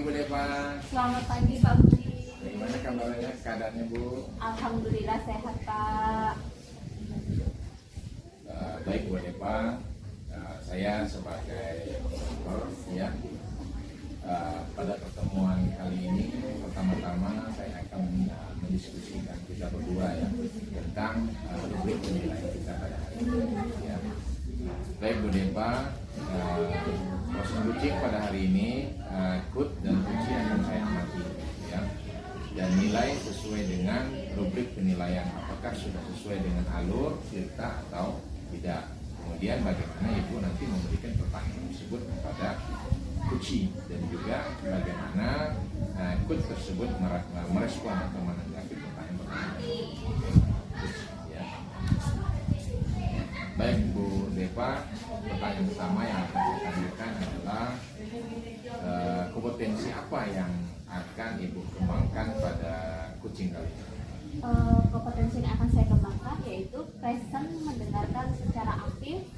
pagi Bu Deva. Selamat pagi Pak Budi. Gimana kabarnya, keadaannya Bu? Alhamdulillah sehat Pak. Baik Bu Deva, saya sebagai konselor ya. Pada pertemuan kali ini pertama-tama saya akan mendiskusikan kita berdua ya tentang rubrik penilaian kita pada hari ini ya. Baik Bu Deva, proses kucing pada hari ini kut dan kunci akan saya amati ya, dan nilai sesuai dengan rubrik penilaian, apakah sudah sesuai dengan alur kita atau tidak. Kemudian bagaimana Ibu nanti memberikan pertanyaan tersebut kepada kunci, dan juga bagaimana kut tersebut merespon atau menanggapi pertanyaan ya. Baik Bu Deva, pertanyaan pertama yang akan saya tanyakan adalah kompetensi apa yang akan Ibu kembangkan pada kucing kali ini? Kompetensi yang akan saya kembangkan yaitu present, mendengarkan secara aktif,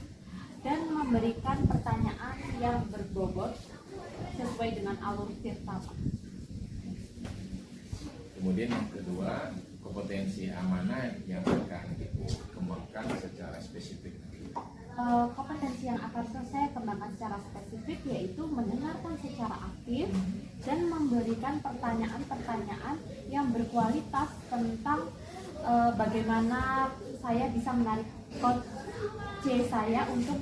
dan memberikan pertanyaan yang berbobot sesuai dengan alur cerita. Kemudian yang kedua, kompetensi mana yang akan Ibu kembangkan secara spesifik? Kompetensi yang akan saya kembangkan secara spesifik yaitu mendengarkan secara aktif dan memberikan pertanyaan-pertanyaan yang berkualitas tentang bagaimana saya bisa menarik coach C saya untuk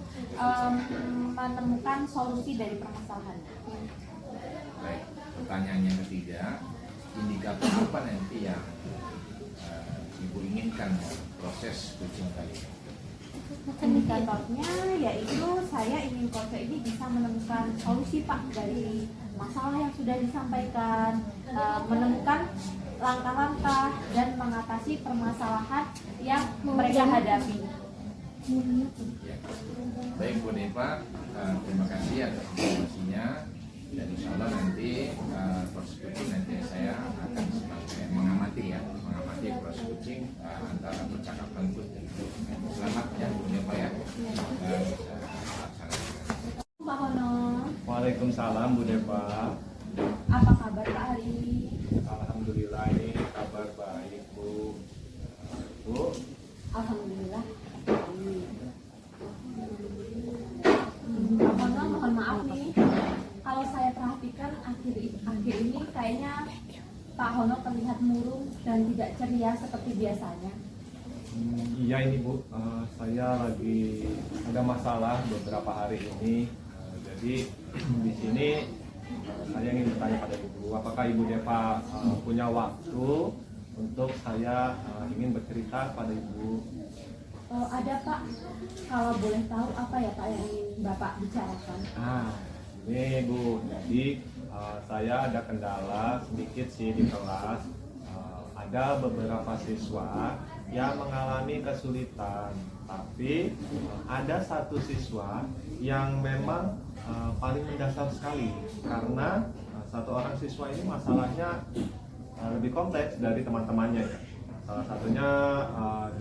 menemukan solusi dari permasalahan. Baik, pertanyaan yang ketiga, indikator apa nanti yang Ibu inginkan proses kucing kali ini? Indikatornya yaitu saya ingin coach ini bisa menemukan solusi Pak dari masalah yang sudah disampaikan, menemukan langkah-langkah dan mengatasi permasalahan yang mereka hadapi. Ya. Baik Bu Deva, terima kasih atas informasinya, dan insya Allah nanti proses kucing nanti saya akan sebagai mengamati proses kucing antara percakapan kucing. Selamat ya Bu Deva ya. Pak Hono, Waalaikumsalam Bu Deva. apa kabar Pak hari ini? Alhamdulillah, ini kabar baik Bu. Bu, Alhamdulillah. Pak Hono, mohon maaf nih, kalau saya perhatikan akhir ini kayaknya Pak Hono terlihat murung dan tidak ceria seperti biasanya. iya ini Bu, saya lagi ada masalah beberapa hari ini. Jadi di sini saya ingin bertanya pada Ibu, apakah Ibu Deva punya waktu untuk saya ingin bercerita pada Ibu? Ada Pak, kalau boleh tahu apa ya Pak yang ingin Bapak bicarakan? Ini Bu, jadi saya ada kendala sedikit sih di kelas. Ada beberapa siswa yang mengalami kesulitan, tapi ada satu siswa yang memang paling mendasar sekali, karena satu orang siswa ini masalahnya lebih kompleks dari teman-temannya ya. Salah satunya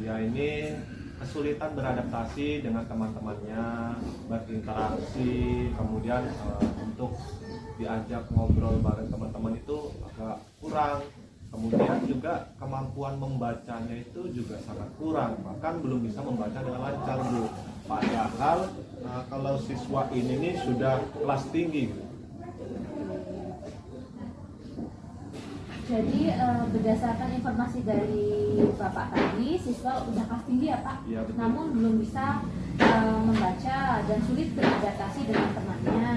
dia ini kesulitan beradaptasi dengan teman-temannya, berinteraksi, kemudian untuk diajak ngobrol bareng teman-teman itu agak kurang. Kemudian juga kemampuan membacanya itu juga sangat kurang, bahkan belum bisa membaca dengan lancar Bu. Padahal kalau siswa ini nih sudah kelas tinggi Bu. Jadi berdasarkan informasi dari Bapak tadi, siswa udah kelas tinggi ya Pak, Ya, betul. namun belum bisa membaca dan sulit beradaptasi dengan temannya.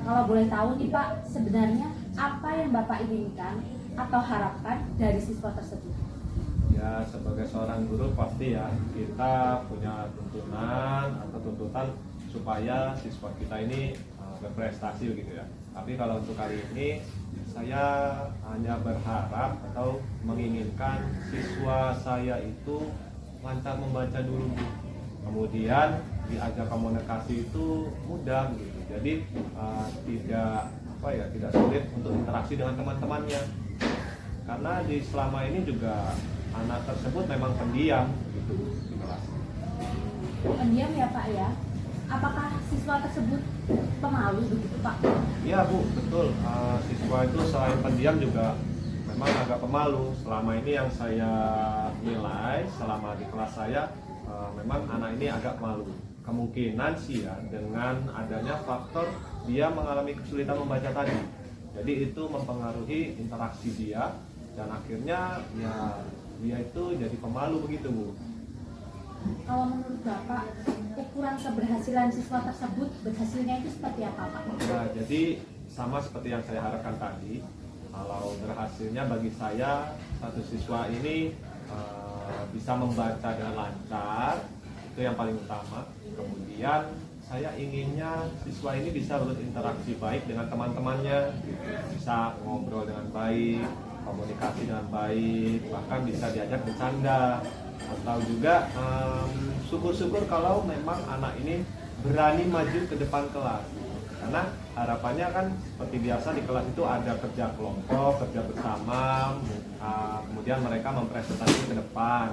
Kalau boleh tahu nih Pak, sebenarnya apa yang Bapak inginkan atau harapkan dari siswa tersebut? Ya, sebagai seorang guru pasti ya kita punya tuntutan supaya siswa kita ini berprestasi begitu ya. Tapi kalau untuk kali ini saya hanya berharap atau menginginkan siswa saya itu lancar membaca dulu, kemudian diajak komunikasi itu mudah gitu. Jadi tidak sulit untuk interaksi dengan teman-temannya, karena selama ini juga anak tersebut memang pendiam gitu di kelas. Pendiam ya Pak ya? apakah siswa tersebut pemalu begitu Pak? Iya Bu, betul. Siswa itu selain pendiam juga memang agak pemalu. Selama ini yang saya nilai selama di kelas saya, memang anak ini agak malu. Kemungkinan sih ya dengan adanya faktor dia mengalami kesulitan membaca tadi. Jadi itu mempengaruhi interaksi dia dan akhirnya ya dia itu jadi pemalu begitu Bu. Kalau menurut Bapak, ukuran keberhasilan siswa tersebut berhasilnya itu seperti apa Pak? Nah, jadi sama seperti yang saya harapkan tadi, kalau berhasilnya bagi saya satu siswa ini bisa membaca dengan lancar, itu yang paling utama. Kemudian saya inginnya siswa ini bisa berinteraksi baik dengan teman-temannya, bisa ngobrol dengan baik, komunikasi dengan baik, bahkan bisa diajak bercanda. Atau juga syukur-syukur kalau memang anak ini berani maju ke depan kelas, karena harapannya kan seperti biasa di kelas itu ada kerja kelompok, kerja bersama, kemudian mereka mempresentasikan ke depan.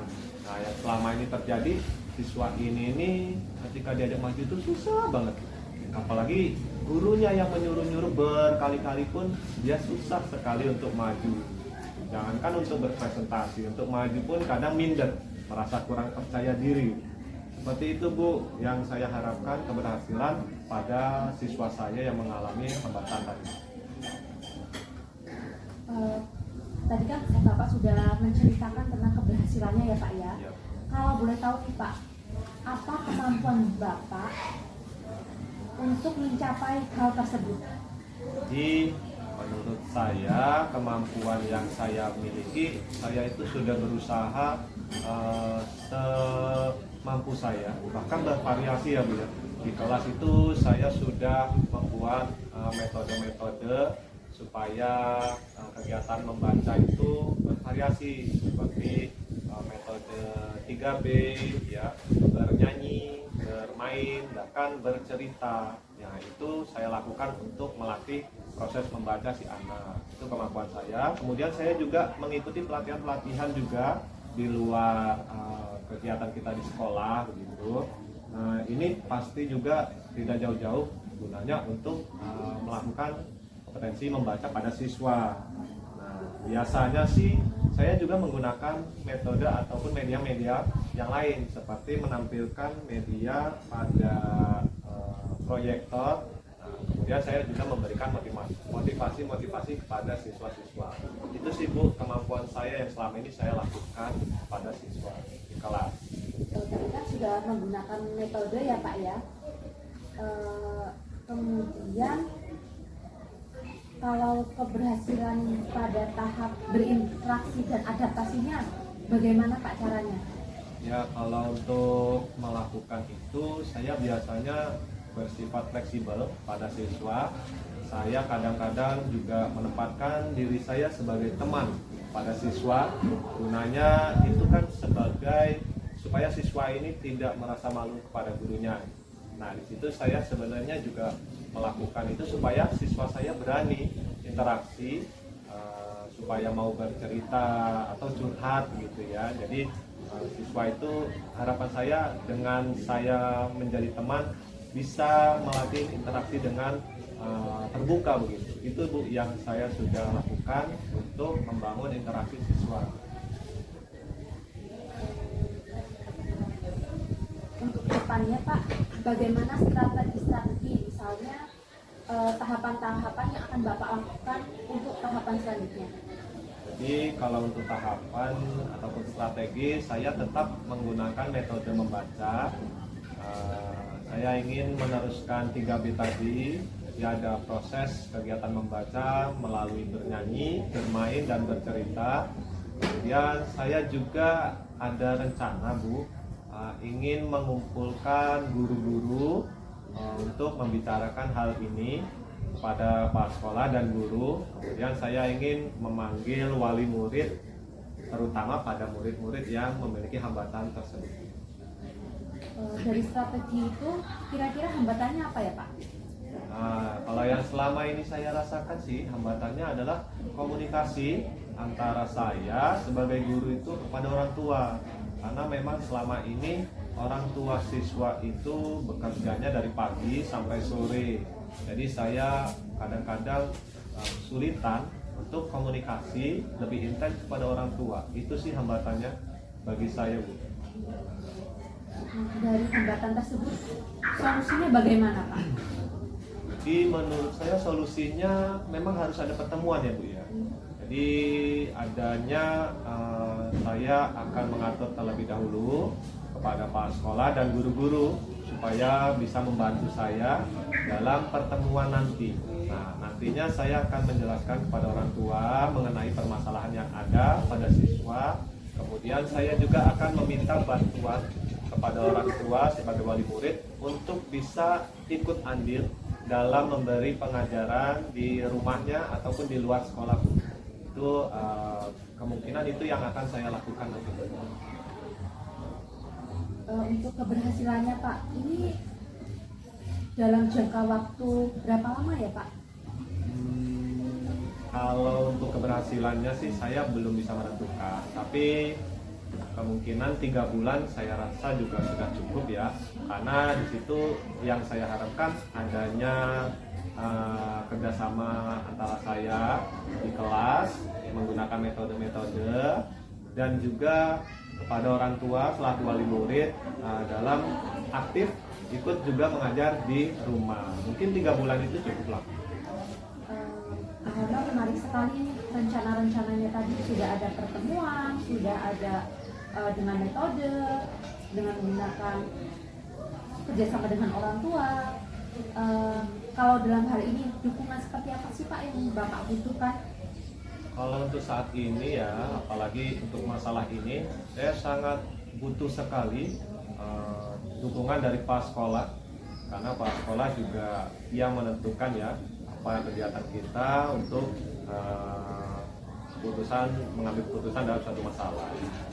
Nah yang selama ini terjadi, siswa ini ketika diajak maju itu susah banget, apalagi gurunya yang menyuruh-nyuruh berkali-kali pun dia susah sekali untuk maju. Jangankan untuk berpresentasi, untuk maju pun kadang minder, merasa kurang percaya diri. Seperti itu Bu, yang saya harapkan keberhasilan pada siswa saya yang mengalami hambatan tadi. Tadi kan Bapak sudah menceritakan tentang keberhasilannya ya Pak ya. Ya. Kalau boleh tahu nih Pak, apa kemampuan Bapak untuk mencapai hal tersebut? Jadi menurut saya kemampuan yang saya miliki, saya itu sudah berusaha semampu saya, bahkan bervariasi ya Bu ya. Di kelas itu saya sudah membuat metode-metode supaya kegiatan membaca itu bervariasi, seperti metode 3B ya, bernyanyi, bermain, bahkan bercerita. Ya itu saya lakukan untuk melatih proses membaca si anak. Itu kemampuan saya. Kemudian saya juga mengikuti pelatihan-pelatihan juga di luar kegiatan kita di sekolah begitu. Ini pasti juga tidak jauh-jauh gunanya untuk melakukan kompetensi membaca pada siswa. Nah, biasanya sih saya juga menggunakan metode ataupun media-media yang lain, seperti menampilkan media pada proyektor. Kemudian saya juga memberikan motivasi kepada siswa-siswa. Itu sih Bu kemampuan saya yang selama ini saya lakukan pada siswa di kelas. Tadi kan sudah menggunakan metode ya Pak ya. Kemudian kalau keberhasilan pada tahap berinteraksi dan adaptasinya, bagaimana Pak caranya? Ya kalau untuk melakukan itu saya biasanya bersifat fleksibel pada siswa. Saya kadang-kadang juga menempatkan diri saya sebagai teman pada siswa. Gunanya itu kan sebagai supaya siswa ini tidak merasa malu kepada gurunya. Nah di situ saya sebenarnya juga melakukan itu supaya siswa saya berani interaksi, supaya mau bercerita atau curhat gitu ya. Jadi siswa itu harapan saya dengan saya menjadi teman bisa melatih interaksi dengan terbuka begitu. Itu Bu yang saya sudah lakukan untuk membangun interaksi siswa. Untuk depannya Pak, bagaimana strategi misalnya tahapan-tahapan yang akan Bapak lakukan untuk tahapan selanjutnya? Jadi kalau untuk tahapan ataupun strategi, saya tetap menggunakan metode membaca. Saya ingin meneruskan 3B tadi. Jadi ada proses kegiatan membaca melalui bernyanyi, bermain, dan bercerita. Kemudian saya juga ada rencana Bu, ingin mengumpulkan guru-guru untuk membicarakan hal ini pada kepala sekolah dan guru. Kemudian saya ingin memanggil wali murid, terutama pada murid-murid yang memiliki hambatan tersebut. Dari strategi itu kira-kira hambatannya apa ya Pak? Nah, kalau yang selama ini saya rasakan sih hambatannya adalah komunikasi antara saya sebagai guru itu kepada orang tua. karena memang selama ini orang tua siswa itu bekerjanya dari pagi sampai sore. Jadi saya kadang-kadang kesulitan untuk komunikasi lebih intens kepada orang tua. Itu sih hambatannya bagi saya, Bu. Dari hambatan tersebut, solusinya bagaimana, Pak? Jadi menurut saya solusinya memang harus ada pertemuan ya, Bu ya. Jadi adanya saya akan mengatur terlebih dahulu kepada Pak Sekolah dan guru-guru supaya bisa membantu saya dalam pertemuan nanti. Nah, nantinya saya akan menjelaskan kepada orang tua mengenai permasalahan yang ada pada siswa. Kemudian saya juga akan meminta bantuan kepada orang tua sebagai wali murid untuk bisa ikut andil dalam memberi pengajaran di rumahnya ataupun di luar sekolah. Itu kemungkinan itu yang akan saya lakukan nanti. Untuk keberhasilannya, Pak, ini dalam jangka waktu berapa lama ya, Pak? Kalau untuk keberhasilannya sih saya belum bisa menentukan, tapi kemungkinan 3 bulan saya rasa juga sudah cukup ya, karena di situ yang saya harapkan adanya kerjasama antara saya di kelas menggunakan metode-metode dan juga kepada orang tua selaku wali murid dalam aktif ikut juga mengajar di rumah. Mungkin 3 bulan itu cukup lah. Karena menarik sekali rencana-rencananya tadi, sudah ada pertemuan, sudah ada dengan metode, dengan menggunakan kerjasama dengan orang tua. Kalau dalam hal ini dukungan seperti apa sih, Pak, yang Bapak butuhkan? Kalau untuk saat ini ya, apalagi untuk masalah ini, saya sangat butuh sekali dukungan dari Pak Sekolah, karena Pak Sekolah juga yang menentukan ya apa kegiatan kita untuk mengambil keputusan dalam suatu masalah.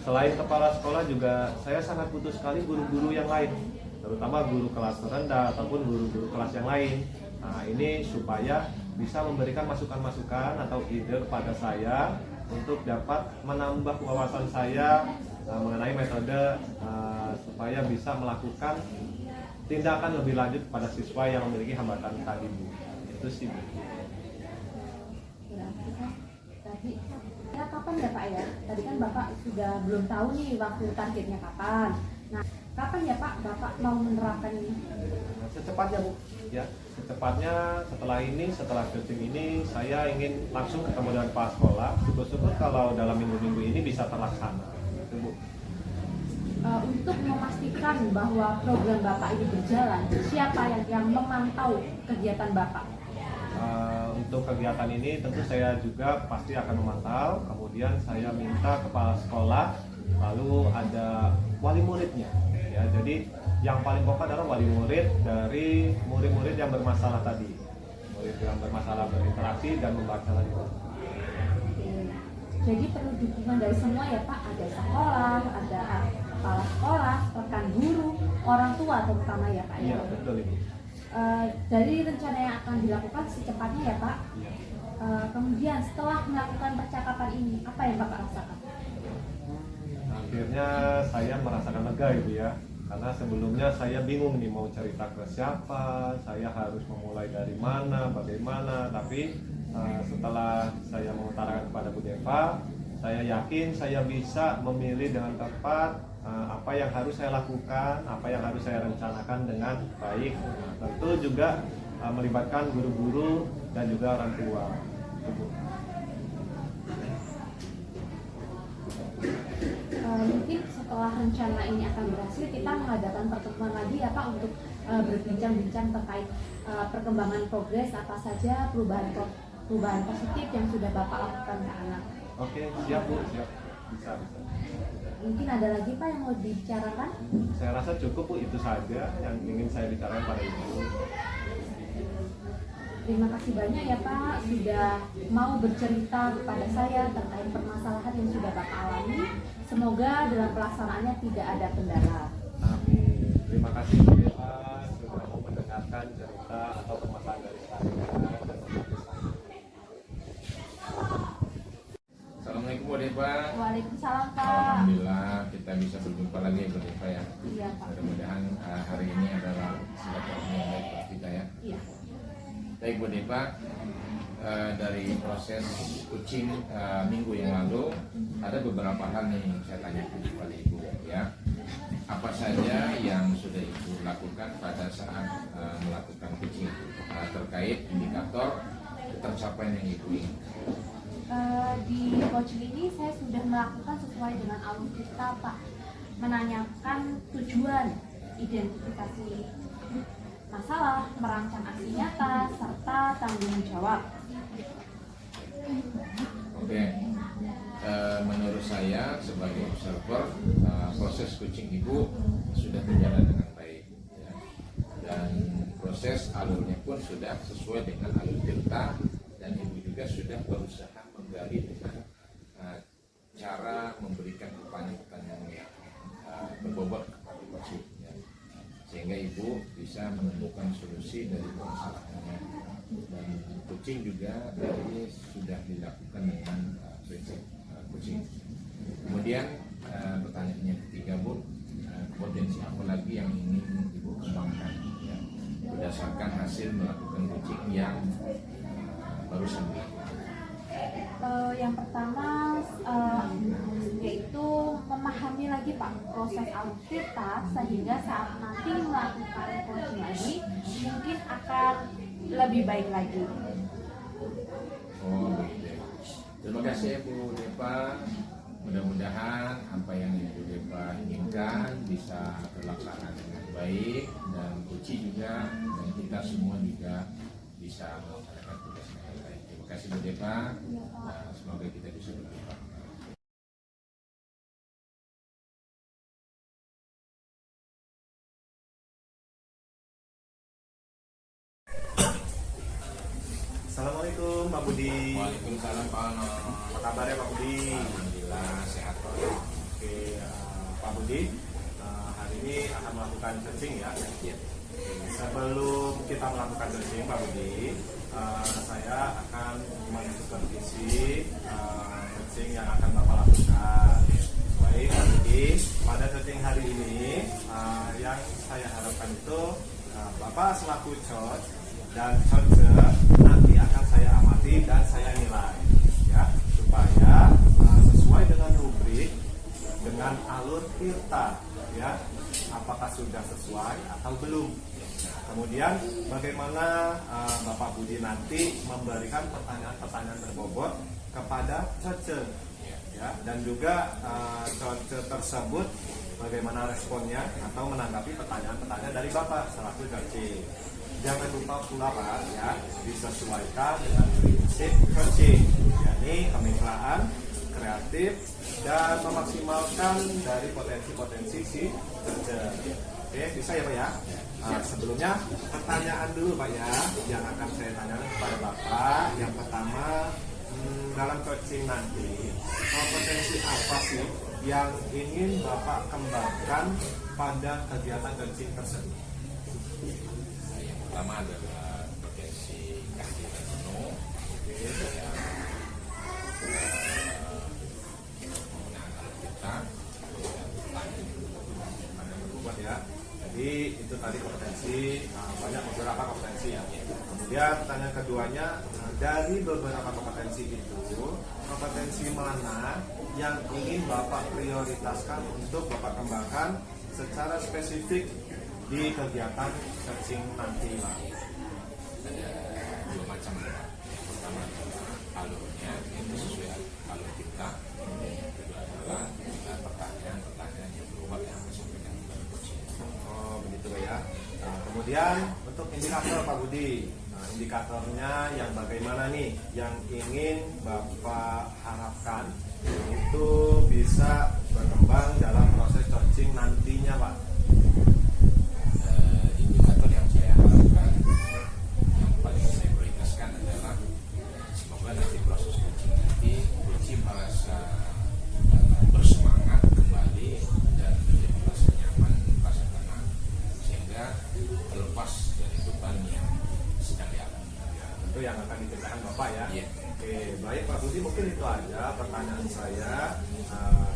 Selain kepala sekolah juga saya sangat butuh sekali guru-guru yang lain, terutama guru kelas rendah ataupun guru-guru kelas yang lain. Nah, ini supaya bisa memberikan masukan-masukan atau ide kepada saya untuk dapat menambah wawasan saya mengenai metode supaya bisa melakukan tindakan lebih lanjut pada siswa yang memiliki hambatan tadi, Bu. Itu sih, Bu. Berarti kan tadi ya kapan ya, Pak ya? Tadi kan Bapak sudah belum tahu nih waktu targetnya kapan. Nah, kapan ya, Pak, Bapak mau menerapkan ini? Secepatnya, Bu. Ya, secepatnya setelah syuting ini saya ingin langsung ketemu dengan Pak Sekolah. Syukur-syukur kalau dalam minggu-minggu ini bisa terlaksana. Itu, Bu. Untuk memastikan bahwa program Bapak ini berjalan, siapa yang memantau kegiatan Bapak? Untuk kegiatan ini tentu saya juga pasti akan memantau. Kemudian saya minta kepala sekolah, lalu ada wali muridnya. Ya, jadi yang paling pokok adalah wali murid dari murid-murid yang bermasalah tadi, murid yang bermasalah berinteraksi dan membaca lagi. Jadi perlu dukungan dari semua ya, Pak. Ada sekolah, ada kepala sekolah, rekan guru, orang tua terutama ya, Pak. Iya, betul ini. Dari rencana yang akan dilakukan secepatnya ya, Pak. Iya. Kemudian setelah melakukan percakapan ini, apa yang Bapak rasakan? Akhirnya saya merasakan lega itu ya, karena sebelumnya saya bingung nih mau cerita ke siapa, saya harus memulai dari mana, bagaimana. Tapi setelah saya mengutarakan kepada Bu Deva, saya yakin saya bisa memilih dengan tepat apa yang harus saya lakukan, apa yang harus saya rencanakan dengan baik. Tentu juga melibatkan guru-guru dan juga orang tua. Mungkin setelah rencana ini akan berhasil, kita mengadakan pertemuan lagi ya, Pak, untuk berbincang-bincang terkait perkembangan progres apa saja perubahan positif yang sudah Bapak lakukan ke anak. Oke, siap Bu, siap. Bisa. Mungkin ada lagi, Pak, yang mau dibicarakan? Saya rasa cukup Bu, itu saja yang ingin saya bicarakan pada Ibu. Terima kasih banyak ya, Pak, sudah mau bercerita kepada saya terkait permasalahan yang sudah Bapak alami. Semoga dalam pelaksanaannya tidak ada kendala. Amin. Terima kasih Bu Deva sudah mau mendengarkan cerita atau permasalahan dari saya. Assalamualaikum warahmatullahi Depa. Waalaikumsalam Pak. Alhamdulillah kita bisa berjumpa lagi Bu Depa ya. Iya Pak. Mudah-mudahan hari ini adalah silaturahmi yang baik buat kita ya. Iya. Baik Bu Depa, dari proses coaching minggu yang lalu ada beberapa hal nih yang saya tanyakan kepada Ibu ya. Apa saja yang sudah Ibu lakukan pada saat melakukan coaching terkait indikator tercapaian yang Ibu inginkan? Di coaching ini saya sudah melakukan sesuai dengan alur kita Pak, menanyakan tujuan, identifikasi masalah, merancang aksi nyata, serta tanggung jawab. Oke, menurut saya sebagai observer proses coaching Ibu sudah berjalan dengan baik ya. Dan proses alurnya pun sudah sesuai dengan alur kita, dan Ibu juga sudah berusaha menggali dengan cara memberikan pertanyaan-pertanyaan yang berbobot kepada coaching ya. Sehingga Ibu bisa menemukan solusi dari permasalahannya, dan coaching juga tadi sudah dilakukan dengan prinsip coaching. Kemudian pertanyaan yang ketiga Bu, potensi apa lagi yang ingin Ibu kembangkan ya, berdasarkan hasil melakukan coaching yang barusan dilakukan? Yang pertama yaitu memahami lagi Pak proses alur kita, sehingga saat nanti melakukan coaching lagi mungkin akan lebih baik lagi. Oh begitu. Terima kasih Bu Depa. Mudah-mudahan apa yang Ibu Depa inginkan bisa terlaksana dengan baik, dan Uci juga dan kita semua juga bisa melaksanakan tugas dengan baik. Terima kasih Bu Depa. Semoga kita bisa berjumpa. Assalamualaikum Pak Budi. Waalaikumsalam Pak Ono. Apa kabarnya Pak Budi? Alhamdulillah sehat Pak. Oke, Pak Budi, hari ini akan melakukan coaching ya. Sebelum kita melakukan coaching Pak Budi, saya akan mensupervisi coaching yang akan Bapak lakukan. Baik Pak Budi, pada coaching hari ini yang saya harapkan itu Bapak selaku coach dan coacher nanti akan saya amati dan saya nilai ya, supaya sesuai dengan rubrik, dengan alur kita ya, apakah sudah sesuai atau belum. Kemudian bagaimana Bapak Budi nanti memberikan pertanyaan-pertanyaan berbobot kepada coacher ya, dan juga coacher tersebut bagaimana responnya atau menanggapi pertanyaan-pertanyaan dari Bapak selaku coaching. Jangan lupa pula Pak ya, disesuaikan dengan prinsip coaching, yakni kemitraan, kreatif, dan memaksimalkan dari potensi-potensi si coacher. Oke, bisa ya Pak ya? Sebelumnya pertanyaan dulu Pak ya, yang akan saya tanyakan kepada Bapak. Yang pertama, dalam coaching nanti kompetensi apa sih yang ingin Bapak kembangkan pada kegiatan coaching tersebut? Yang pertama adalah potensi kehadiran penuh yang menggunakan alur kita Ada berbobot ya. Jadi itu tadi kompetensi, banyak beberapa kompetensi ya. Kemudian pertanyaan keduanya, dari beberapa kompetensi itu, kompetensi mana yang ingin Bapak prioritaskan untuk Bapak kembangkan secara spesifik di kegiatan coaching nanti Pak? ada dua macam. Yang pertama adalah alurnya, itu sesuai alur kita. Yang kedua adalah pertanyaan-pertanyaan yang berubah yang disampaikan kepada coaching. Oh begitu Pak ya. Nah, kemudian untuk indikator Pak Budi, indikatornya yang bagaimana nih yang ingin Bapak harapkan itu bisa berkembang dalam proses coaching nantinya Pak? Indikator yang saya harapkan, yang paling saya prioritaskan adalah semoga nanti proses coaching nanti coaching merasa bersemangat kembali dan menjadi merasa nyaman, merasa tenang, sehingga terlepas dari beban yang sedang dialami. Ya, tentu yang akan diceritakan Bapak ya. Iya. Oke, Baik Pak Budi, mungkin itu aja pertanyaan saya.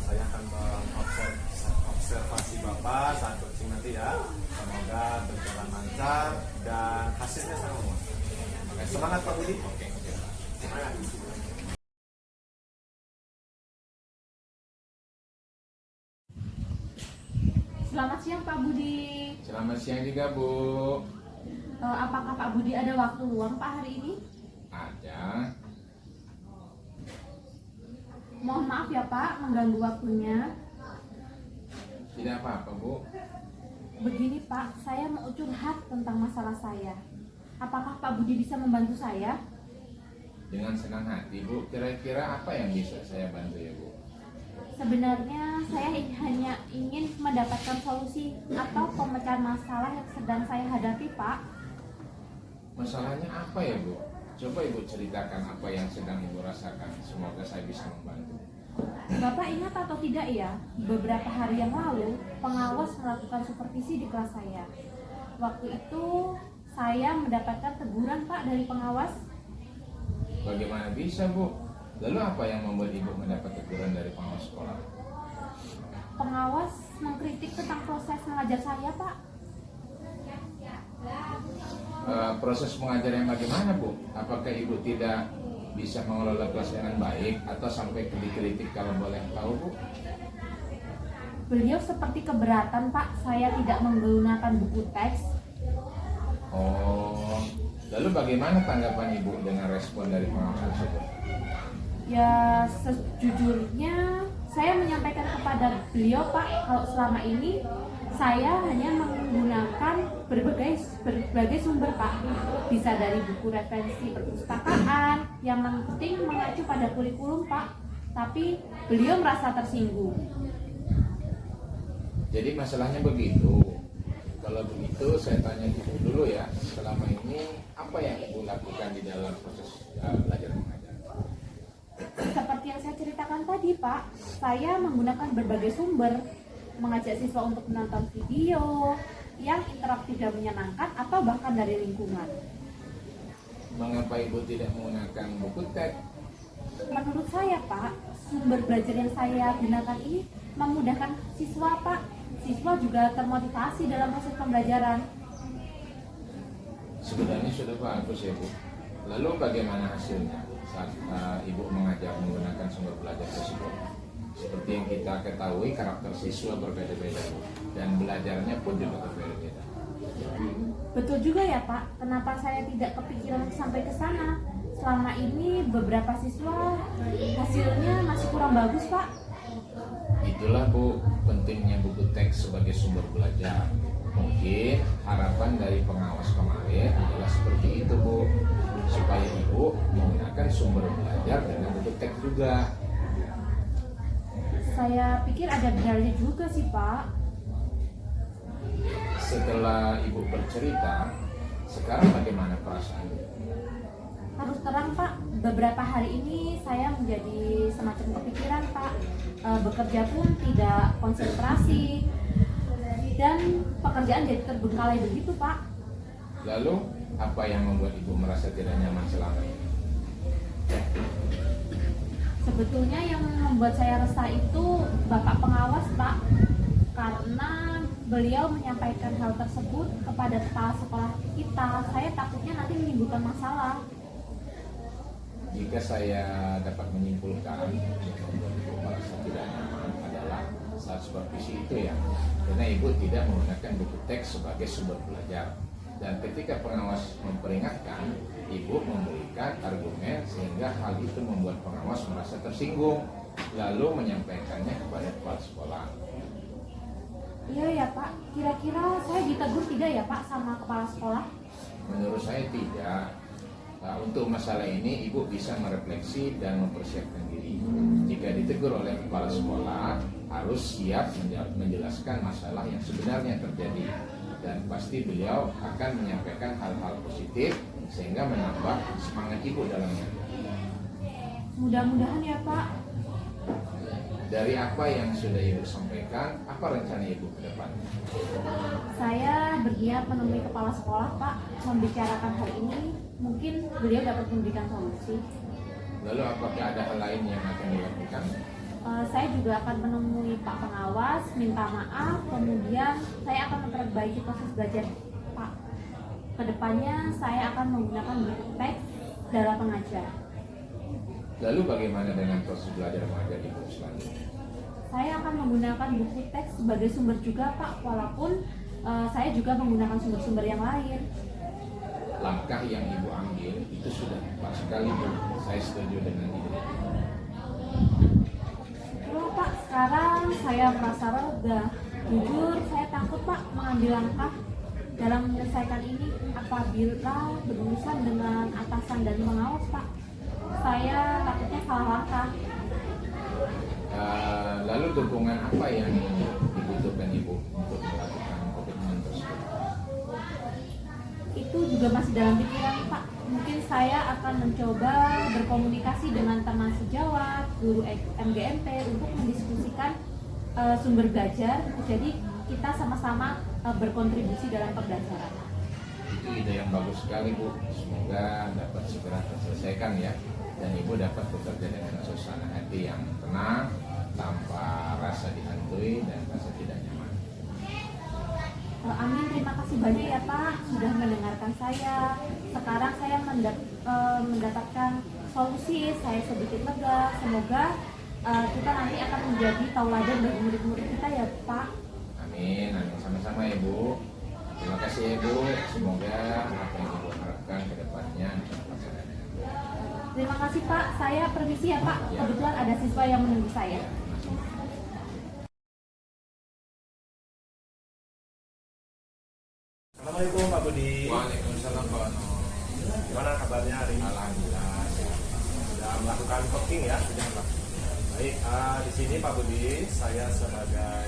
Saya akan mengobservasi Bapak saat coaching nanti ya. Semoga berjalan lancar dan hasilnya sangat memuaskan. Semangat Pak Budi. Oke, Pak. Semangat. Selamat siang Pak Budi. Selamat siang juga, Bu. Apakah Pak Budi ada waktu luang Pak hari ini? Ada. Mohon maaf ya Pak, mengganggu waktunya. Tidak apa-apa, Bu. Begini Pak, saya mau curhat tentang masalah saya. Apakah Pak Budi bisa membantu saya? Dengan senang hati, Bu. Kira-kira apa yang bisa saya bantu ya, Bu? Sebenarnya saya hanya ingin mendapatkan solusi atau pemecahan masalah yang sedang saya hadapi Pak. Masalahnya apa ya, Bu? Coba Ibu ceritakan apa yang sedang Ibu rasakan. Semoga saya bisa membantu. Bapak ingat atau tidak ya, beberapa hari yang lalu pengawas melakukan supervisi di kelas saya. Waktu itu saya mendapatkan teguran Pak dari pengawas. Bagaimana bisa, Bu? Lalu apa yang membuat Ibu mendapat teguran dari pengawas sekolah? Pengawas mengkritik tentang proses mengajar saya Pak. Proses mengajar yang bagaimana, Bu? Apakah Ibu tidak bisa mengelola kelas dengan baik atau sampai dikritik kalau boleh tahu, Bu? Beliau seperti keberatan Pak, saya tidak menggunakan buku teks. Oh, lalu bagaimana tanggapan Ibu dengan respon dari pengawas tersebut? Ya sejujurnya saya menyampaikan kepada beliau Pak, kalau selama ini saya hanya menggunakan berbagai sumber Pak. Bisa dari buku referensi perpustakaan, yang penting mengacu pada kurikulum Pak. Tapi beliau merasa tersinggung. Jadi masalahnya begitu. Kalau begitu saya tanya Ibu dulu ya, selama ini apa yang Ibu lakukan di dalam proses belajar mengajar? Seperti yang saya ceritakan tadi Pak, saya menggunakan berbagai sumber, mengajak siswa untuk menonton video yang interaktif dan menyenangkan atau bahkan dari lingkungan. Mengapa Ibu tidak menggunakan buku teks? Menurut saya Pak, sumber belajar yang saya gunakan ini memudahkan siswa Pak. Siswa juga termotivasi dalam proses pembelajaran. Sebenarnya sudah bagus ya, Bu. Lalu bagaimana hasilnya saat Ibu mengajar menggunakan sumber belajar tersebut? Seperti yang kita ketahui, karakter siswa berbeda-beda, Bu, dan belajarnya pun juga berbeda-beda. Betul juga ya Pak, kenapa saya tidak kepikiran sampai ke sana? Selama ini beberapa siswa hasilnya masih kurang bagus Pak. Itulah, Bu, pentingnya buku teks sebagai sumber belajar. Mungkin harapan dari pengawas kemarin adalah seperti itu, Bu, supaya Ibu menggunakan sumber belajar dengan buku teks juga. Saya pikir ada benarnya juga sih Pak. Setelah Ibu bercerita, sekarang bagaimana perasaan Ibu? Harus terang Pak, beberapa hari ini saya menjadi semacam kepikiran Pak. Bekerja pun tidak konsentrasi dan pekerjaan jadi terbengkalai begitu Pak. Lalu, apa yang membuat Ibu merasa tidak nyaman selama ini? Sebetulnya yang membuat saya resah itu Bapak pengawas Pak, karena beliau menyampaikan hal tersebut kepada kepala sekolah kita. Saya takutnya nanti menimbulkan masalah. Jika saya dapat menyimpulkan yang membuat Ibu merasa tidak nyaman adalah saat supervisi itu ya, karena Ibu tidak menggunakan buku teks sebagai sumber belajar. Dan ketika pengawas memperingatkan, Ibu memberikan argumen sehingga hal itu membuat pengawas merasa tersinggung, lalu menyampaikannya kepada kepala sekolah. Iya ya Pak, kira-kira saya ditegur tidak ya Pak sama kepala sekolah? Menurut saya tidak. Nah, untuk masalah ini Ibu bisa merefleksi dan mempersiapkan diri. Jika ditegur oleh kepala sekolah, harus siap menjelaskan masalah yang sebenarnya terjadi. Dan pasti beliau akan menyampaikan hal-hal positif sehingga menambah semangat Ibu dalamnya. Mudah-mudahan ya Pak. Dari apa yang sudah Ibu sampaikan, apa rencana Ibu ke depan? Saya berniat menemui kepala sekolah Pak, membicarakan hal ini. Mungkin beliau dapat memberikan solusi. Lalu apakah ada hal lain yang akan dilakukan? Saya juga akan menemui Pak Pengawas, minta maaf, kemudian saya akan memperbaiki proses belajar Pak. Kedepannya saya akan menggunakan buku teks dalam mengajar. Lalu bagaimana dengan proses belajar mengajar Ibu selanjutnya? Saya akan menggunakan buku teks sebagai sumber juga Pak, walaupun saya juga menggunakan sumber-sumber yang lain. Langkah yang Ibu ambil itu sudah tepat sekali, Bu. Saya setuju dengan itu. Loh Pak, sekarang saya merasa reda. Jujur, saya takut Pak mengambil langkah dalam menyelesaikan ini apabila berurusan dengan atasan dan pengawas Pak. Saya takutnya salah langkah. Lalu dukungan apa yang dibutuhkan Ibu untuk melakukan komitmen tersebut? Itu juga masih dalam pikiran Pak. Mungkin saya akan mencoba berkomunikasi dengan teman sejawat, guru MGMP untuk mendiskusikan sumber belajar. Jadi kita sama-sama berkontribusi dalam pembelajaran. Itu ide yang bagus sekali, Bu. Semoga dapat segera terselesaikan ya, dan Ibu dapat bekerja dengan suasana hati yang tenang, tanpa rasa dihantui dan rasa tidak nyaman. Amin, terima kasih banyak ya Pak sudah mendengarkan saya. Sekarang saya mendapatkan solusi, saya sedikit lega. Semoga kita nanti akan menjadi tauladan bagi murid-murid kita ya Pak. Amin, amin, sama-sama ya Bu. Terima kasih ya Bu. Semoga apa yang Ibu harapkan ke depannya bisa terlaksana dengan baik. Terima kasih Pak, saya permisi ya Pak. Kebetulan ada siswa yang menunggu saya. Assalamualaikum Pak Budi. Waalaikumsalam Pak Ano. Gimana kabarnya hari ini? Alhamdulillah. Sudah melakukan coaching ya? Sudah Pak. Baik, di sini Pak Budi, saya sebagai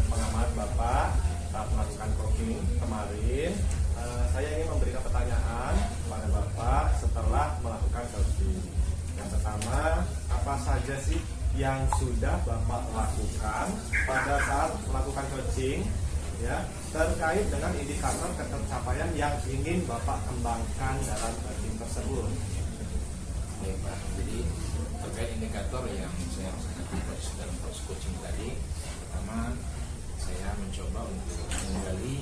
pengamat Bapak saat melakukan coaching kemarin, saya ingin memberikan pertanyaan kepada Bapak setelah melakukan coaching. Yang pertama, apa saja sih yang sudah Bapak lakukan pada saat melakukan coaching, ya, terkait dengan indikator ketercapaian yang ingin Bapak kembangkan dalam coaching tersebut? Baik Pak, jadi terkait indikator yang saya rasakan dalam proses coaching tadi, pertama saya mencoba untuk menggali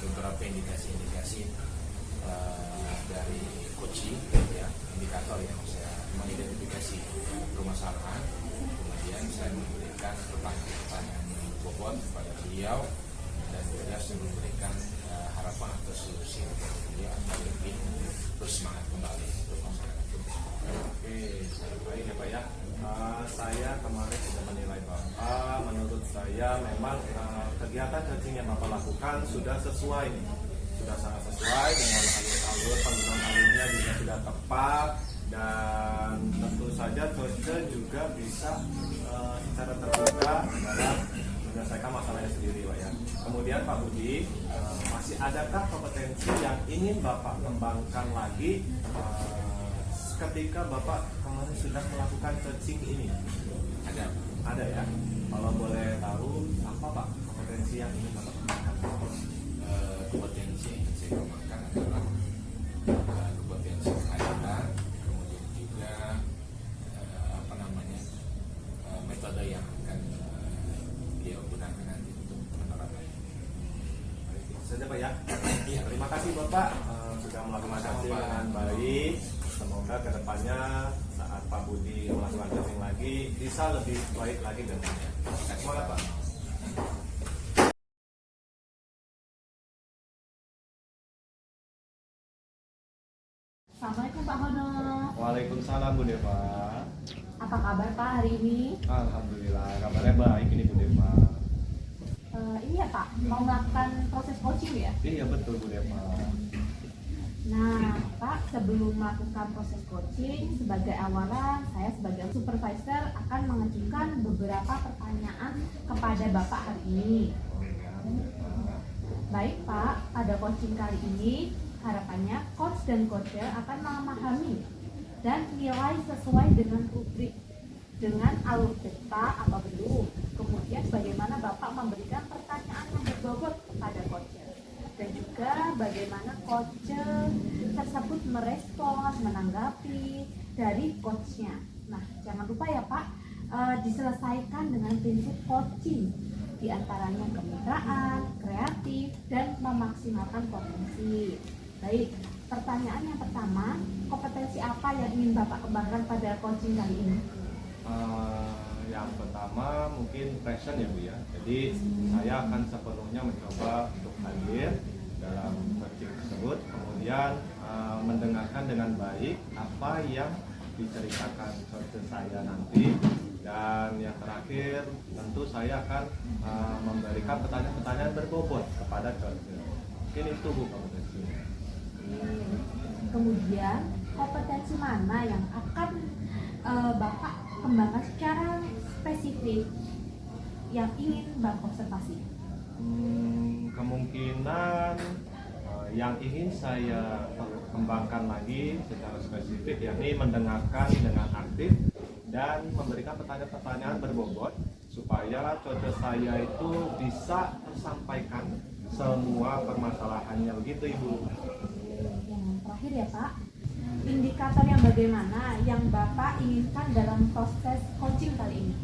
beberapa indikasi-indikasi dari coaching, ya, indikator yang saya mengidentifikasi permasalahan, kemudian saya memberikan pertanyaan yang berbobot kepada beliau dan beliau memberikan harapan atau solusi untuk beliau agar lebih bersemangat kembali untuk masyarakat. Oke, baik ya Pak ya. Saya kemarin sudah menilai Bapak, menurut saya memang kegiatan coaching yang Bapak lakukan sudah sesuai nih. Sudah sangat sesuai dengan alur-alur, penggunaan alurnya juga sudah tepat, dan tentu saja coach juga bisa secara terbuka dalam menyelesaikan masalahnya sendiri Pak ya. Kemudian Pak Budi, masih adakah kompetensi yang ingin Bapak kembangkan lagi ketika Bapak kemarin sudah melakukan coaching ini? Ada ya. Kalau boleh tahu apa Pak kompetensi yang ingin Bapak kembangkan? Kompetensi yang saya kembangkan adalah kompetensi kehadiran, kemudian juga metode yang akan dia gunakan nanti untuk penerapan. Itu saja Pak ya. Iya, Terima kasih Bapak sudah melakukan Sama-sama, coaching Pak. dengan baik. Semoga kedepannya saat Pak Budi melakukan coaching lagi bisa lebih baik lagi dengannya. Semangat Pak. Assalamualaikum Pak Hono. Waalaikumsalam Bu Deva. Apa kabar Pak hari ini? Alhamdulillah kabarnya baik ini Bu Deva. Ini ya Pak, mau melakukan proses coaching ya? Iya betul Bu Deva. Nah Pak, sebelum melakukan proses coaching, sebagai awalan saya sebagai supervisor akan mengajukan beberapa pertanyaan kepada Bapak hari ini. Baik Pak, pada coaching kali ini harapannya coach dan coacher akan memahami dan nilai sesuai dengan rubrik, dengan alur cerita atau belum. Kemudian bagaimana Bapak memberikan pertanyaan yang berbobot kepada coacher, dan juga bagaimana coacher tersebut merespons, menanggapi, dari coachnya. Nah, jangan lupa ya Pak, diselesaikan dengan prinsip coaching, diantaranya kemitraan, kreatif, dan memaksimalkan potensi. Baik, pertanyaan yang pertama, kompetensi apa yang ingin Bapak kembangkan pada coaching kali ini? Yang pertama mungkin passion ya Bu ya. Jadi saya akan sepenuhnya mencoba untuk hadir dalam coaching tersebut, kemudian mendengarkan dengan baik apa yang diceritakan coach saya nanti, dan yang terakhir tentu saya akan memberikan pertanyaan-pertanyaan berbobot kepada coach. Mungkin itu Bu kompetensinya. Kemudian kompetensi mana yang akan Bapak kembangkan secara spesifik yang ingin Bapak observasi? Kemungkinan yang ingin saya kembangkan lagi secara spesifik yakni mendengarkan dengan aktif dan memberikan pertanyaan-pertanyaan berbobot supaya coach saya itu bisa tersampaikan semua permasalahannya, begitu Ibu. Yang terakhir ya Pak, indikator yang bagaimana yang Bapak inginkan dalam proses coaching kali ini?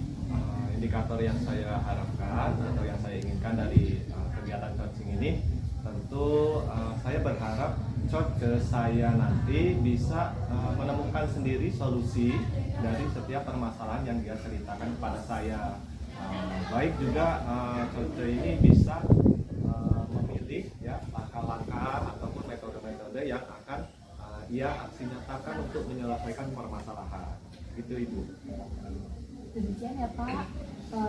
Indikator yang saya harapkan atau yang saya inginkan dari kegiatan coaching ini, tentu saya berharap coach saya nanti bisa menemukan sendiri solusi dari setiap permasalahan yang dia ceritakan kepada saya. Baik juga coach ini bisa memilih ya langkah-langkah ataupun metode-metode yang akan ia aksi nyatakan untuk menyelesaikan permasalahan. Gitu Ibu. Demikian ya Pak,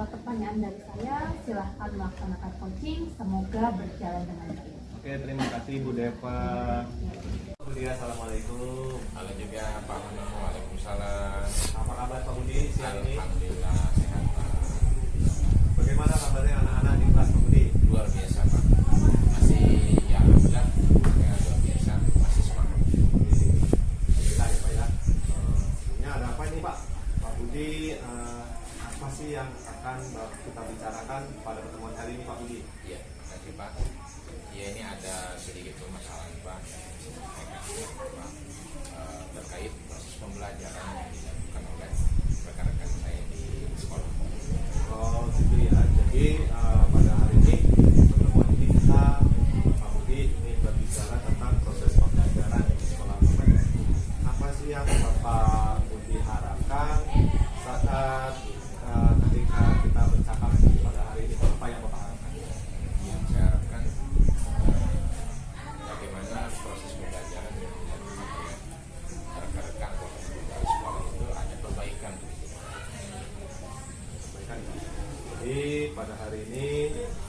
pertanyaan dari saya, silahkan melaksanakan coaching, semoga berjalan dengan baik. Oke, terima kasih Bu Deva. Budi, assalamualaikum. Halo juga Pak Manu, waalaikumsalam. Apa kabar Pak Budi siang ini? Alhamdulillah sehat Pak. Bagaimana kabarnya anak-anak di kelas Pak Budi? Luar biasa Pak. Masih ya alhamdulillah luar biasa, masih semangat. Alhamdulillah ya Pak ya. Ini ada apa ini Pak? Pak Budi, apa sih yang akan kita bicarakan pada pertemuan kali ini Pak Budi? Iya, terima kasih Pak. Ya ini ada sedikit permasalahan Pak yang saya sampaikan Pak, terkait proses pembelajaran yang dilakukan oleh rekan-rekan saya di sekolah. Oh gitu ya. Jadi pada hari ini pertemuan ini kita Pak Budi ini berbicara tentang proses pembelajaran di sekolah Bapak. Apa sih yang Bapak Budi harapkan saat ketika kita bercakap pada hari ini? Apa yang Bapak harapkan? Yang saya harapkan bagaimana proses pembelajaran yang dilakukan oleh rekan-rekan di sekolah itu ada perbaikan. Baikkan, Pak. Jadi pada hari ini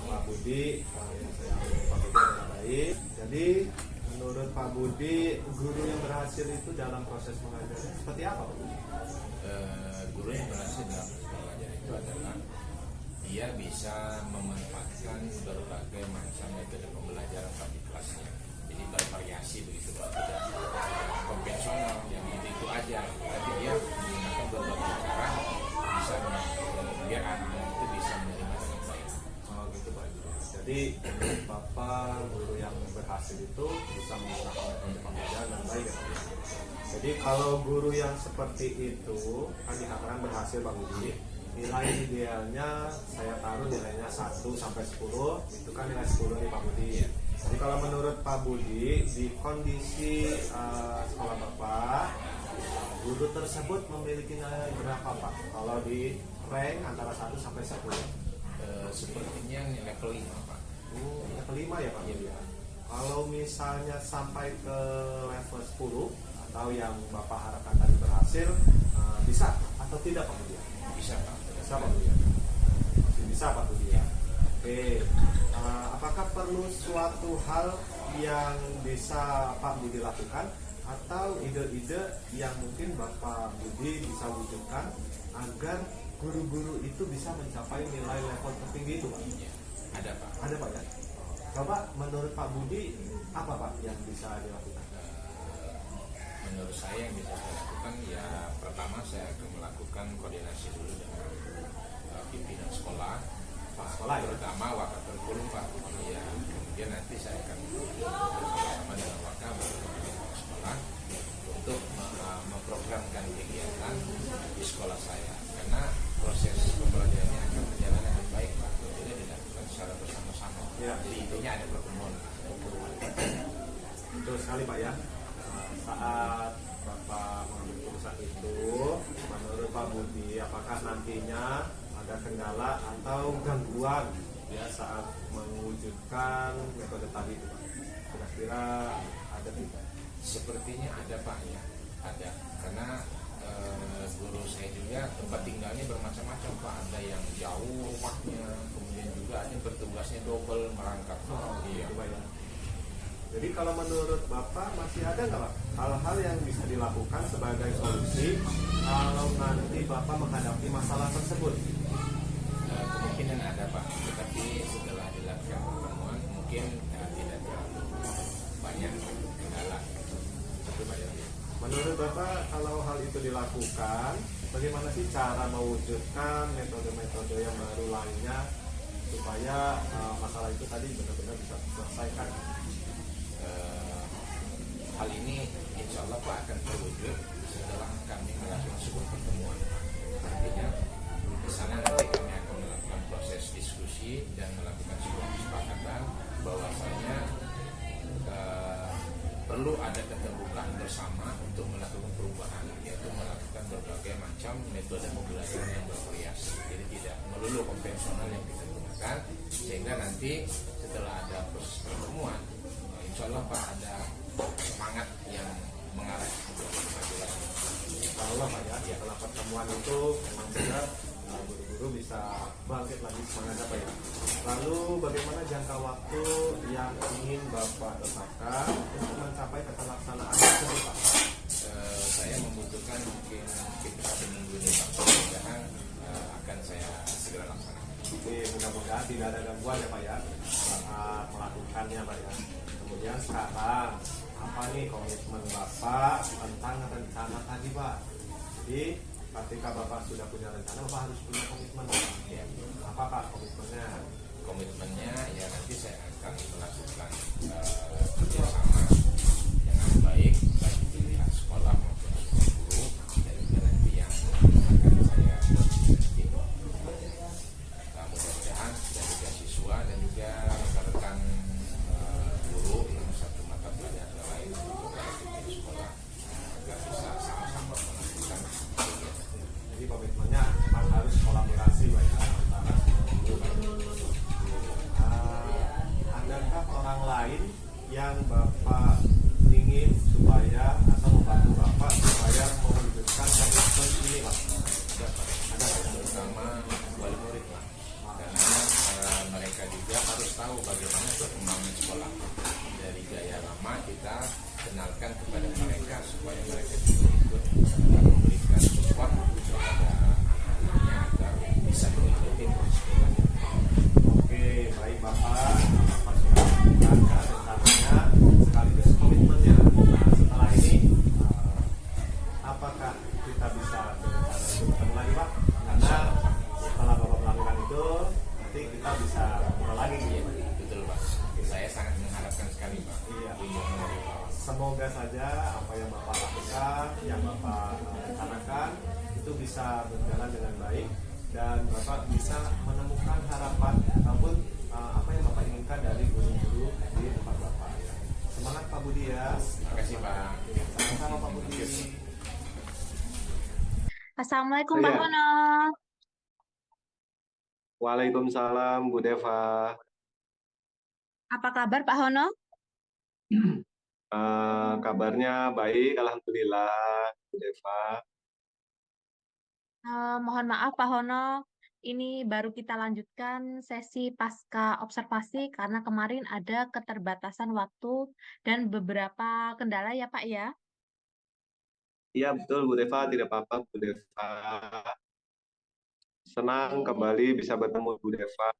Pak Budi yang saya ambil Pak Budi adalah baik. Jadi menurut Pak Budi, guru yang berhasil itu dalam proses mengajarnya seperti apa Pak Budi? Guru yang berhasil dalam pembelajaran itu adalah dia bisa memanfaatkan berbagai macam metode pembelajaran di kelasnya. Jadi bervariasi begitu Pak, tidak konvensional yang itu aja. Tapi dia menggunakan berbagai cara bisa biar anak itu bisa menerima dengan baik. Oh gitu Pak. Jadi menurut Bapak, guru yang berhasil itu bisa menggunakan metode pembelajaran dengan baik ya Pak. Jadi kalau guru yang seperti itu kan dikatakan berhasil Pak Budi, nilai idealnya saya taruh nilainya 1 sampai 10, itu kan nilai 10 nih Pak Budi. Jadi kalau menurut Pak Budi di kondisi sekolah Bapak, guru tersebut memiliki nilai berapa Pak? Kalau di rank antara 1 sampai 10? Sepertinya level 5 Pak. Level 5 ya Pak Budi ya. Kalau misalnya sampai ke level 10 atau yang Bapak harapkan tadi berhasil, bisa atau tidak Pak Budi? Bisa Pak. Bisa Pak Budi ya? Masih bisa Pak Budi ya? Oke, apakah perlu suatu hal yang bisa Pak Budi lakukan atau ide-ide yang mungkin Bapak Budi bisa wujudkan agar guru-guru itu bisa mencapai nilai level tertinggi itu Pak? Ya, ada Pak. Ada Pak ya? Coba menurut Pak Budi apa Pak yang bisa dilakukan? Menurut saya yang bisa saya lakukan ya pertama saya akan melakukan koordinasi dulu dengan pimpinan sekolah, Sekolah ya? terutama wakatul kurikulum Pak. Ya, kemudian nanti saya akan bersama dengan wakil sekolah untuk memprogramkan kegiatan di sekolah saya, karena proses pembelajarannya akan berjalan dengan baik Pak, jadi dilakukan secara bersama-sama. Ya. Jadi intinya ada pertemuan. Betul sekali Pak ya. Saat Bapak mengambil keputusan itu, menurut Pak Budi, apakah nantinya ada kendala atau gangguan ya saat mewujudkan metode tadi itu Pak? Kira-kira ada tidak? Sepertinya ada Pak ya, ada, karena guru saya juga tempat tinggalnya bermacam-macam Pak, ada yang jauh rumahnya, kemudian juga ada yang bertugasnya double merangkap. Iya. Itu Pak ya. Jadi kalau menurut Bapak masih ada nggak Pak hal-hal yang bisa dilakukan sebagai solusi kalau nanti Bapak menghadapi masalah tersebut? Kemungkinan ada Pak, tetapi setelah dilakukan pertemuan mungkin tidak terlalu banyak kendala. Itu Pak ya. Menurut Bapak kalau hal itu dilakukan, bagaimana sih cara mewujudkan metode-metode yang baru lainnya supaya masalah itu tadi benar-benar bisa diselesaikan? Hal ini insya Allah Pak akan terwujud setelah kami melakukan sebuah pertemuan. Artinya di sana nanti kami akan melakukan proses diskusi dan melakukan sebuah kesepakatan bahwasanya perlu ada keterbukaan bersama untuk melakukan perubahan, yaitu melakukan berbagai macam metode pembelajaran yang bervariasi. Jadi tidak melulu konvensional yang kita gunakan, sehingga nanti setelah ada proses pertemuan, insya Allah Pak ada semangat yang mengarah untuk kemajuan. Insya Allah Pak ya, setelah pertemuan itu memang benar guru-guru bisa bangkit lagi semangatnya Pak ya. Lalu bagaimana jangka waktu yang ingin Bapak tetapkan untuk mencapai keterlaksanaan tersebut Pak? Saya membutuhkan mungkin sekitar 1 minggu ini Pak, mudah-mudahan akan saya segera laksanakan. Jadi mudah-mudahan tidak ada gangguan ya Pak ya saat melakukannya Pak ya. Kemudian sekarang apa nih komitmen Bapak tentang rencana tadi Pak? Jadi ketika Bapak sudah punya rencana, Bapak harus punya komitmen. Ya. Apa Pak komitmennya? Komitmennya ya nanti saya akan melakukan kerjasama dengan baik di pihak sekolah maupun guru, dan juga nanti yang akan saya nanti mudah-mudahan dan juga siswa dan juga rekan-rekan guru yang satu mata pelajaran lain untuk di sekolah agar bisa sama-sama melakukan kegiatan. Jadi komitmennya memang harus kolaborasi Pak ya, antara semua guru. Adakah orang lain yang Bapak ingin supaya atau membantu Bapak supaya mewujudkan komitmen ini Pak? Ada Pak? Terutama wali murid lah, karena mereka juga harus tahu bagaimana perkembangan sekolah. Dari gaya lama kita kenalkan kepada mereka supaya mereka juga ikut memberikan support kepada anak-anaknya agar bisa mengikuti sekolah. Oke, baik Bapak. Bapak sudah melakukan rencananya sekaligus komitmennya. Nah, setelah ini apakah kita bisa berencana untuk ketemu lagi Pak? Karena setelah Bapak melakukan itu, nanti kita bisa ngobrol lagi Iya, gitu. betul Pak. Saya sangat mengharapkan sekali Pak. Iya. Kunjungan dari Pak. Semoga saja apa yang Bapak lakukan, yang Bapak rencanakan itu bisa berjalan dengan baik dan Bapak bisa menemukan harapan ataupun apa yang Bapak inginkan dari guru-guru di tempat Bapak. Semangat Pak Budi ya. Terima kasih Pak. Sama-sama Pak Budi. Assalamualaikum Iya. Pak Hono. Waalaikumsalam Bu Deva. Apa kabar Pak Hono? Kabarnya baik, alhamdulillah Bu Deva. Mohon maaf Pak Hono, ini baru kita lanjutkan sesi pasca observasi karena kemarin ada keterbatasan waktu dan beberapa kendala ya Pak ya. Iya betul Bu Deva, tidak apa-apa Bu Deva. Senang kembali bisa bertemu Bu Deva.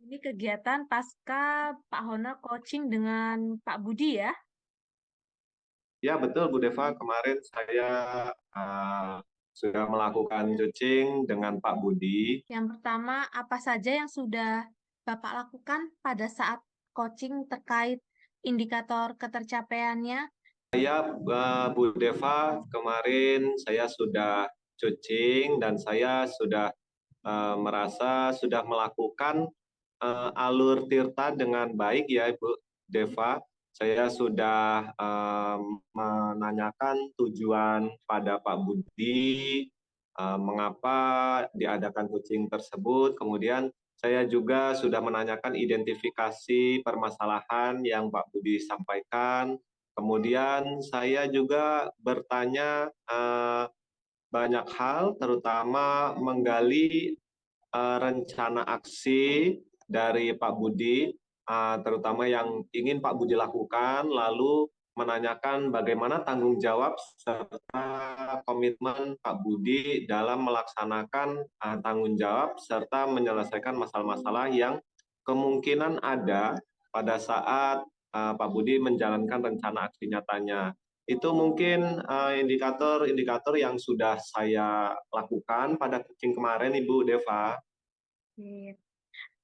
Ini kegiatan pasca Pak Hono coaching dengan Pak Budi ya. Ya betul Bu Deva, kemarin saya sudah melakukan coaching dengan Pak Budi. Yang pertama, apa saja yang sudah Bapak lakukan pada saat coaching terkait indikator ketercapaiannya Saya, Bu Deva, kemarin saya sudah coaching dan saya sudah merasa sudah melakukan alur tirta dengan baik ya Ibu Deva. Saya sudah menanyakan tujuan pada Pak Budi, mengapa diadakan coaching tersebut. Kemudian saya juga sudah menanyakan identifikasi permasalahan yang Pak Budi sampaikan. Kemudian saya juga bertanya banyak hal, terutama menggali rencana aksi dari Pak Budi, terutama yang ingin Pak Budi lakukan, lalu menanyakan bagaimana tanggung jawab serta komitmen Pak Budi dalam melaksanakan tanggung jawab serta menyelesaikan masalah-masalah yang kemungkinan ada pada saat Pak Budi menjalankan rencana aksi nyatanya. Itu mungkin indikator-indikator yang sudah saya lakukan pada coaching kemarin, Ibu Deva. Oke.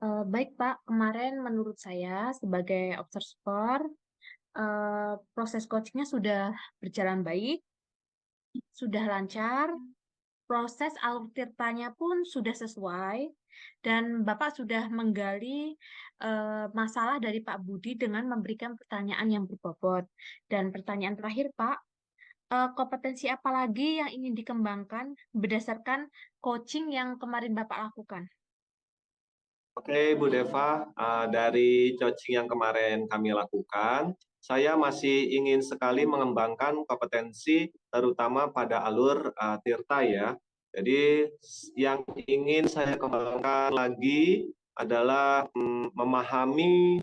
Baik Pak, kemarin menurut saya sebagai observer, proses coachingnya sudah berjalan baik, sudah lancar, proses alur tirtanya pun sudah sesuai, dan Bapak sudah menggali masalah dari Pak Budi dengan memberikan pertanyaan yang berbobot. Dan pertanyaan terakhir Pak, kompetensi apa lagi yang ingin dikembangkan berdasarkan coaching yang kemarin Bapak lakukan? Oke, Bu Deva, dari coaching yang kemarin kami lakukan, saya masih ingin sekali mengembangkan kompetensi terutama pada alur tirta ya. Jadi yang ingin saya kembangkan lagi adalah memahami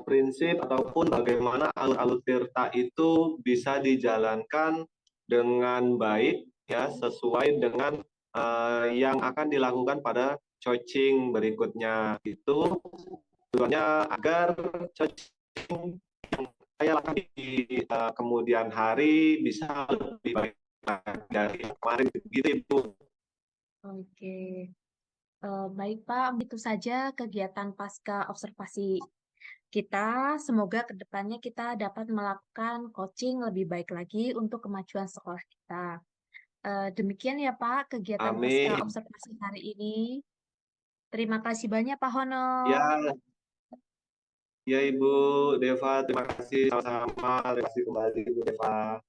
prinsip ataupun bagaimana alur-alur tirta itu bisa dijalankan dengan baik ya, sesuai dengan yang akan dilakukan pada coaching berikutnya. Itu tujuannya agar coaching yang saya lakukan di kemudian hari bisa lebih baik dari kemarin gitu Ibu. Oke. Baik Pak, itu saja kegiatan pasca observasi kita. Semoga kedepannya kita dapat melakukan coaching lebih baik lagi untuk kemajuan sekolah kita. Demikian ya Pak, kegiatan pasca Amin. observasi hari ini. Terima kasih banyak Pak Hono. Ya, ya Ibu Deva, terima kasih sama-sama. Terima kasih kembali Ibu Deva.